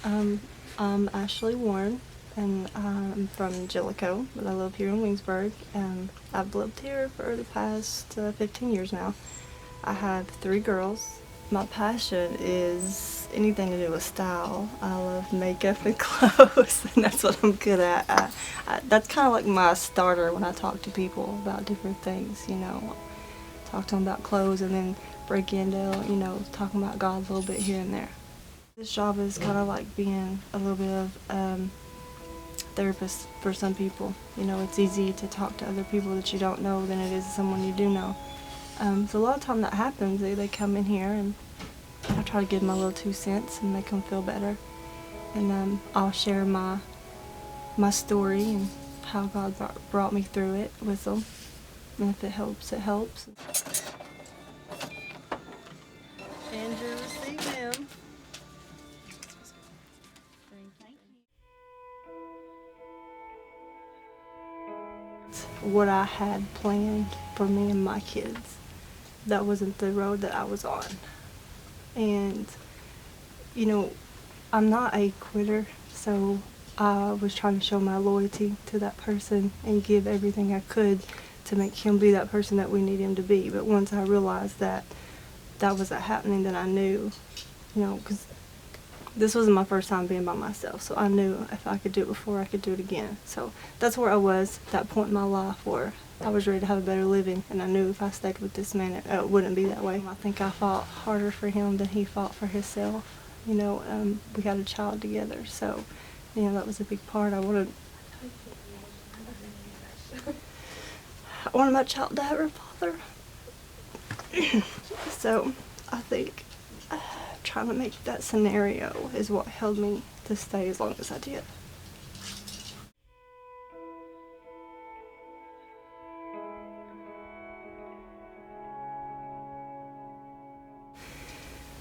Um, I'm Ashley Warren, and I'm from Jellicoe, but I live here in Wingsburg. I've lived here for the past 15 years now. I have 3 girls. My passion is anything to do with style. I love makeup and clothes, and that's what I'm good at. That's kind of like my starter when I talk to people about different things, talk to them about clothes and then break into, talking about God a little bit here and there. This job is kind of like being a little bit of therapist for some people. It's easy to talk to other people that you don't know than it is someone you do know. So a lot of time that happens, they come in here and I try to give them my little 2 cents and make them feel better. And I'll share my story and how God brought me through it with them. And if it helps, it helps. And you receive them. What I had planned for me and my kids. That wasn't the road that I was on. And, I'm not a quitter, so I was trying to show my loyalty to that person and give everything I could to make him be that person that we need him to be. But once I realized that that wasn't happening, then I knew, because this wasn't my first time being by myself, so I knew if I could do it before, I could do it again. So that's where I was, that point in my life where I was ready to have a better living, and I knew if I stayed with this man, it wouldn't be that way. I think I fought harder for him than he fought for himself. We had a child together, so, that was a big part. I wanted my child to have her father. So I think trying to make that scenario is what held me to stay as long as I did.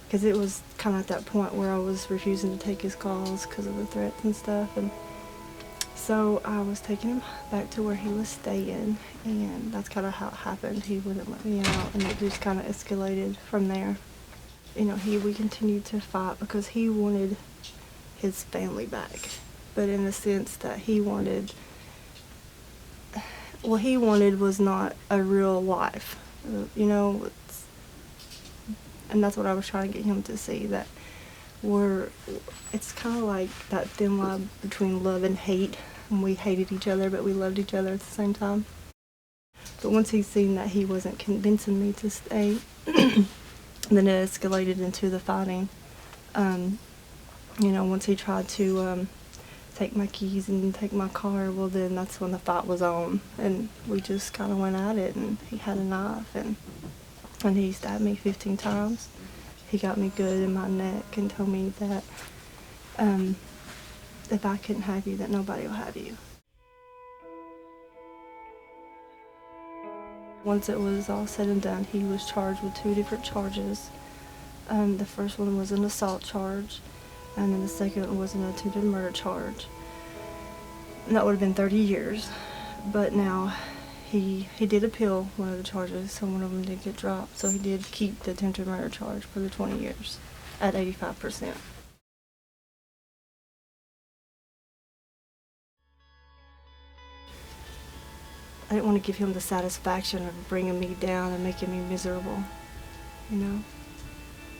Because it was kind of at that point where I was refusing to take his calls because of the threats and stuff. And so I was taking him back to where he was staying, and that's kind of how it happened. He wouldn't let me out, and it just kind of escalated from there. We continued to fight because he wanted his family back, but in the sense that what he wanted was not a real life, and that's what I was trying to get him to see, that it's kind of like that thin line between love and hate, and we hated each other, but we loved each other at the same time. But once he's seen that he wasn't convincing me to stay, then it escalated into the fighting. Once he tried to take my keys and take my car, well, then that's when the fight was on, and we just kind of went at it, and he had a knife, and he stabbed me 15 times. He got me good in my neck and told me that if I couldn't have you, that nobody will have you. Once it was all said and done, he was charged with 2 different charges. The first one was an assault charge, and then the second one was an attempted murder charge. And that would have been 30 years, but now he did appeal one of the charges, so one of them did get dropped, so he did keep the attempted murder charge for the 20 years at 85%. I didn't want to give him the satisfaction of bringing me down and making me miserable,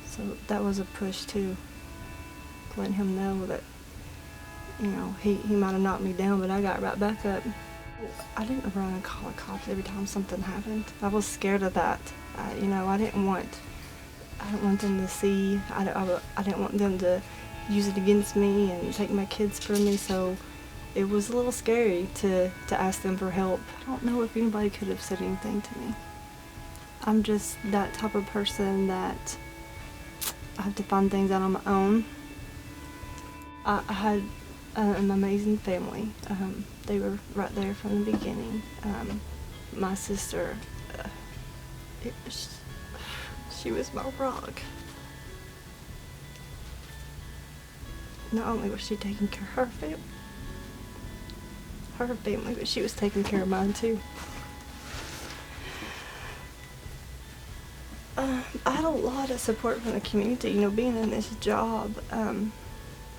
So that was a push too, letting him know that, he might have knocked me down, but I got right back up. I didn't run and call the cops every time something happened. I was scared of that. I didn't want them to see. I didn't want them to use it against me and take my kids from me. So it was a little scary to ask them for help. I don't know if anybody could have said anything to me. I'm just that type of person that I have to find things out on my own. I had an amazing family. They were right there from the beginning. My sister, she was my rock. Not only was she taking care of her family, but she was taking care of mine too. I had a lot of support from the community, being in this job.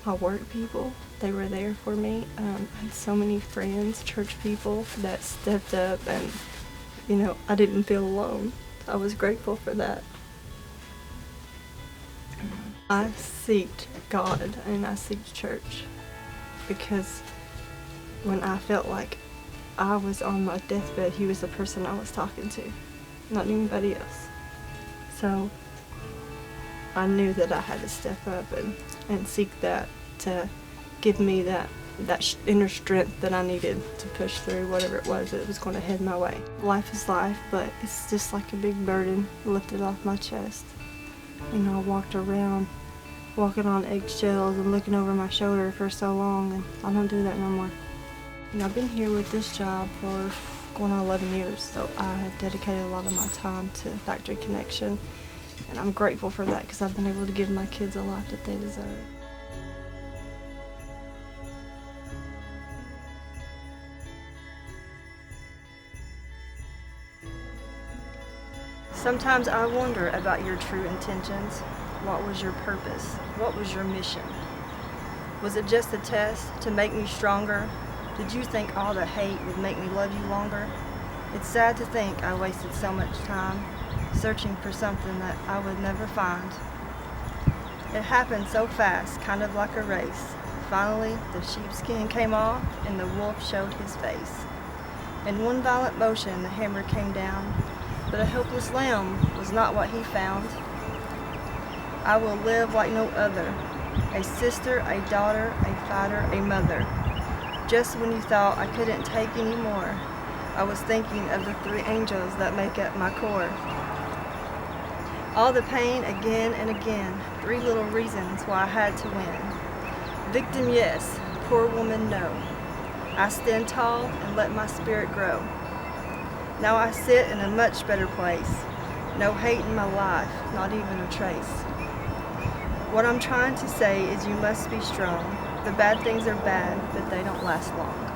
my work people, they were there for me. I had so many friends, church people that stepped up, and I didn't feel alone. I was grateful for that. I seeked God and I seeked church because when I felt like I was on my deathbed, He was the person I was talking to, not anybody else. So I knew that I had to step up and seek that to give me that inner strength that I needed to push through whatever it was that was going to head my way. Life is life, but it's just like a big burden lifted off my chest. I walked around walking on eggshells and looking over my shoulder for so long, and I don't do that no more. I've been here with this job for going on 11 years, so I have dedicated a lot of my time to Factory Connection, and I'm grateful for that because I've been able to give my kids a life that they deserve. Sometimes I wonder about your true intentions. What was your purpose? What was your mission? Was it just a test to make me stronger? Did you think all the hate would make me love you longer? It's sad to think I wasted so much time searching for something that I would never find. It happened so fast, kind of like a race. Finally, the sheepskin came off and the wolf showed his face. In one violent motion, the hammer came down, but a helpless lamb was not what he found. I will live like no other, a sister, a daughter, a fighter, a mother. Just when you thought I couldn't take any more, I was thinking of the 3 angels that make up my core. All the pain again and again, 3 little reasons why I had to win. Victim, yes. Poor woman, no. I stand tall and let my spirit grow. Now I sit in a much better place. No hate in my life, not even a trace. What I'm trying to say is you must be strong. The bad things are bad, but they don't last long.